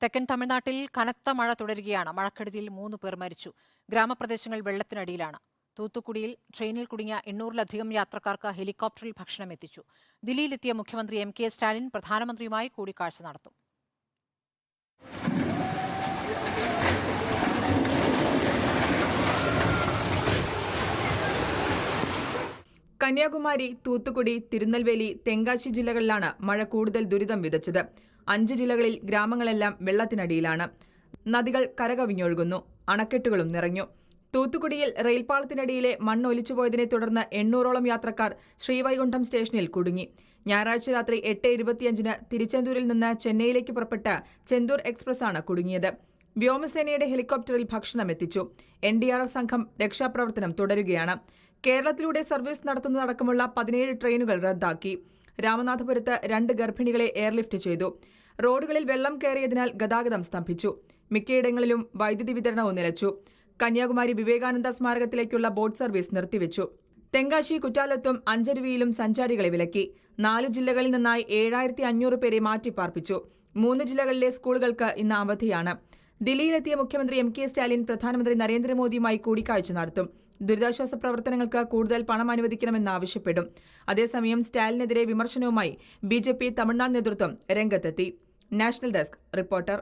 തെക്കൻ തമിഴ്നാട്ടിൽ കനത്ത മഴ തുടരുകയാണ്. മഴക്കെടുതിയിൽ 3 പേർ മരിച്ചു. ഗ്രാമപ്രദേശങ്ങൾ വെള്ളത്തിനടിയിലാണ്. തൂത്തുക്കുടിയിൽ ട്രെയിനിൽ കുടുങ്ങിയ 800-ലധികം യാത്രക്കാർക്ക് ഹെലികോപ്റ്ററിൽ ഭക്ഷണം എത്തിച്ചു. ദില്ലിയിലെത്തിയ മുഖ്യമന്ത്രി എം.കെ. സ്റ്റാലിൻ പ്രധാനമന്ത്രിയുമായി കൂടിക്കാഴ്ച നടത്തും. കന്യാകുമാരി, തൂത്തുക്കുടി, തിരുനെൽവേലി, തെങ്കാശി ജില്ലകളിലാണ് മഴ കൂടുതൽ ദുരിതം വിതച്ചത്. 5 ജില്ലകളിൽ ഗ്രാമങ്ങളെല്ലാം വെള്ളത്തിനടിയിലാണ്. നദികൾ കരകവിഞ്ഞൊഴുകുന്നു. അണക്കെട്ടുകളും നിറഞ്ഞു. തൂത്തുക്കുടിയിൽ റെയിൽപാളത്തിനടിയിലെ മണ്ണ് ഒലിച്ചുപോയതിനെ തുടർന്ന് 800ഓളം യാത്രക്കാർ ശ്രീവൈകുണ്ഠം സ്റ്റേഷനിൽ കുടുങ്ങി. ഞായറാഴ്ച രാത്രി 8:25-ന് തിരുച്ചെന്തൂരിൽ നിന്ന് ചെന്നൈയിലേക്ക് പുറപ്പെട്ട ചെന്തൂർ എക്സ്പ്രസാണ് കുടുങ്ങിയത്. വ്യോമസേനയുടെ ഹെലികോപ്റ്ററിൽ ഭക്ഷണം എത്തിച്ചു. NDRF സംഘം രക്ഷാപ്രവർത്തനം തുടരുകയാണ്. കേരളത്തിലൂടെ സർവീസ് നടത്തുന്നതടക്കമുള്ള 17 ട്രെയിനുകൾ റദ്ദാക്കി. രാമനാഥപുരത്ത് 2 ഗർഭിണികളെ എയർലിഫ്റ്റ് ചെയ്തു. റോഡുകളിൽ വെള്ളം കയറിയതിനാൽ ഗതാഗതം സ്തംഭിച്ചു. മിക്കയിടങ്ങളിലും വൈദ്യുതി വിതരണവും നിലച്ചു. കന്യാകുമാരി വിവേകാനന്ദ സ്മാരകത്തിലേക്കുള്ള ബോട്ട് സർവീസ് നിർത്തിവെച്ചു. തെങ്കാശി, കുറ്റാലത്തും അഞ്ചരുവിയിലും സഞ്ചാരികളെ വിലക്കി. 4 ജില്ലകളിൽ നിന്നായി 7500 പേരെ മാറ്റിപ്പാർപ്പിച്ചു. 3 ജില്ലകളിലെ സ്കൂളുകൾക്ക് ഇന്ന് അവധിയാണ്. ദില്ലിയിലെത്തിയ മുഖ്യമന്ത്രി എം.കെ. സ്റ്റാലിൻ പ്രധാനമന്ത്രി നരേന്ദ്രമോദിയുമായി കൂടിക്കാഴ്ച നടത്തും. ദുരിതാശ്വാസ പ്രവർത്തനങ്ങൾക്ക് കൂടുതൽ പണം അനുവദിക്കണമെന്ന് ആവശ്യപ്പെടും. അതേസമയം സ്റ്റാലിനെതിരെ വിമർശനവുമായി BJP തമിഴ്നാട് നേതൃത്വം രംഗത്തെത്തി. National desk reporter.